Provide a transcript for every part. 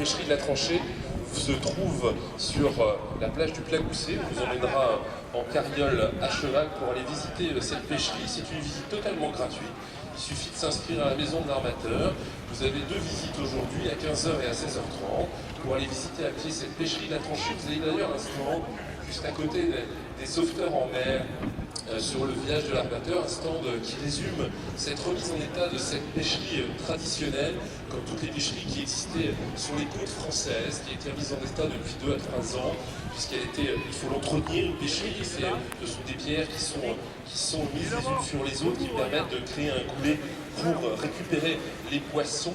pêcherie de la Tranchée se trouve sur la plage du Plagousset. On vous emmènera en carriole à cheval pour aller visiter cette pêcherie. C'est une visite totalement gratuite. Il suffit de s'inscrire à la maison de l'armateur. Vous avez 2 visites aujourd'hui, à 15 h et à 16 h 30, pour aller visiter à pied cette pêcherie de la Tranchée. Vous avez d'ailleurs un stand juste à côté des sauveteurs en mer, sur le village de l'Armateur, un stand qui résume cette remise en état de cette pêcherie traditionnelle, comme toutes les pêcheries qui existaient sur les côtes françaises, qui a été remise en état depuis 2 à 3 ans, puisqu'elle était, il faut l'entretenir, une pêcherie, ce sont des pierres qui sont mises les unes sur les autres, qui permettent de créer un goulet pour récupérer les poissons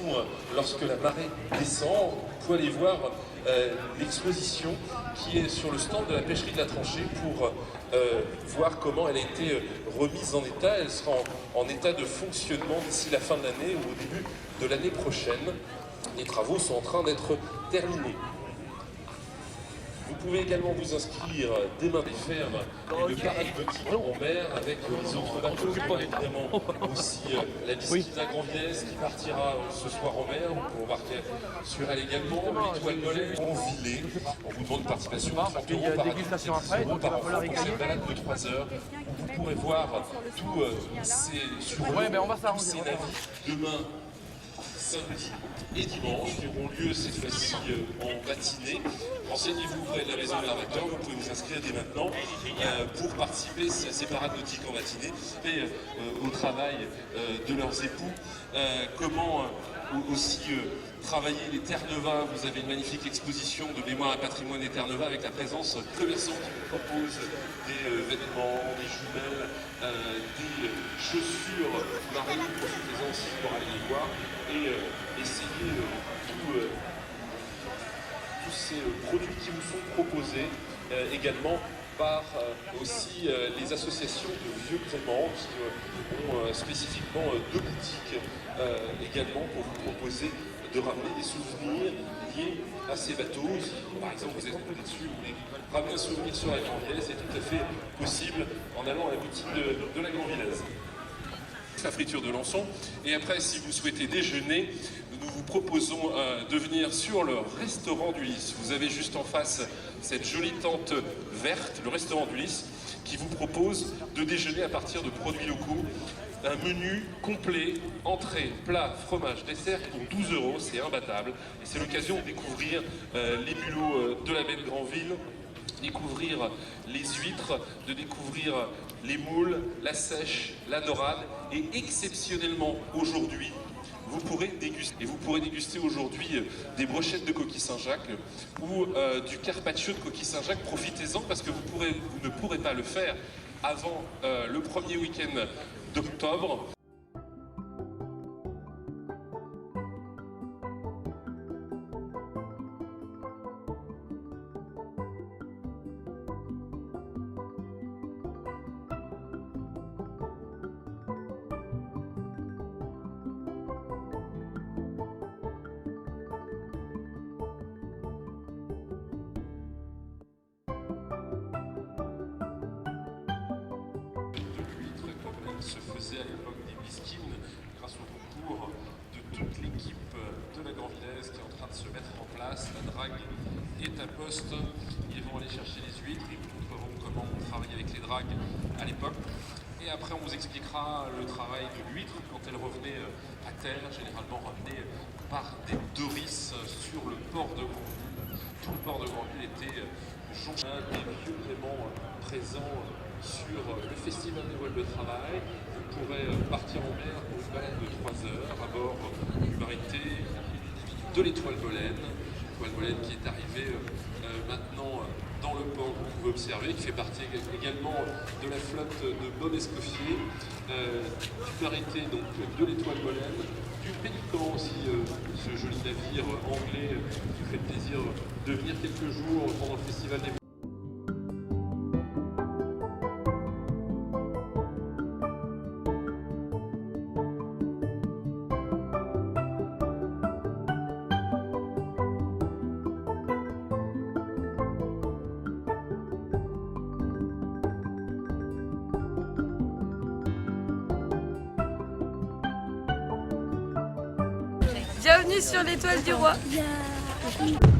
lorsque la marée descend. Vous pouvez aller voir l'exposition qui est sur le stand de la pêcherie de la Tranchée pour voir comment elle a été remise en état. Elle sera en état de fonctionnement d'ici la fin de l'année ou au début de l'année prochaine. Les travaux sont en train d'être terminés. Vous pouvez également vous inscrire dès main des fermes et le parade nautique en mer avec les autres bateaux. Évidemment aussi la Bisquina Grand-Viesse qui partira ce soir en mer. Vous pouvez embarquer sur elle également. L'Étoile Mollet en Villers. On vous demande une participation de 30 € par dégustation après, donc par on va la enfant pour régaler. cette balade de 3 heures. Vous pourrez voir tous ces sur tous ces navires demain, samedi et dimanche qui auront lieu cette fois-ci en matinée. Renseignez-vous auprès de la maison de l'armateur, vous pouvez vous inscrire dès maintenant pour participer à ces parades nautiques en matinée, et au travail de leurs époux. Comment aussi travailler les Terre-Neuve. Vous avez une magnifique exposition de mémoire et patrimoine des Terre-Neuve avec la présence de commerçants qui vous proposent des vêtements, des jumelles, des chaussures marines, profitez-en aussi pour aller les voir et essayer tous ces produits qui vous sont proposés également par aussi les associations de vieux gréements qui ont spécifiquement 2 boutiques également pour vous proposer de ramener des souvenirs liés à ces bateaux. Si, par exemple, vous êtes monté dessus, vous voulez ramener un souvenir sur la Grand-Villaise, c'est tout à fait possible en allant à la boutique de la Grand-Villaise. La friture de Lançon. Et après, si vous souhaitez déjeuner, nous vous proposons de venir sur le restaurant du Lys. Vous avez juste en face cette jolie tente verte, le restaurant du Lys, qui vous propose de déjeuner à partir de produits locaux. Un menu complet, entrée, plat, fromage, dessert pour 12 €, c'est imbattable. Et c'est l'occasion de découvrir les mulots de la baie de Granville, découvrir les huîtres, de découvrir les moules, la sèche, la dorade, et exceptionnellement aujourd'hui, vous pourrez déguster aujourd'hui des brochettes de coquille Saint-Jacques ou du carpaccio de coquille Saint-Jacques. Profitez-en parce que vous ne pourrez pas le faire avant le premier week-end d'octobre. Se faisait à l'époque des bisquines grâce au concours de toute l'équipe de la Grand-Villaise qui est en train de se mettre en place. La drague est à poste, ils vont aller chercher les huîtres, ils vous montreront comment on travaillait avec les dragues à l'époque. Et après on vous expliquera le travail de l'huître quand elle revenait à terre, généralement ramenée par des doris sur le port de Granville. Tout le port de Granville était jonché des vieux gréements présents sur le Festival des voiles de travail. Vous pourrez partir en mer pour une balade de 3 heures à bord du marité de l'Étoile Molène. L'Étoile Molène qui est arrivée maintenant dans le port que vous pouvez observer, qui fait partie également de la flotte de Bob Escoffier, du marité donc de l'Étoile Molène, du Pélican aussi, ce joli navire anglais qui fait plaisir de venir quelques jours pendant le Festival des Bienvenue sur l'Étoile du Roi. Merci.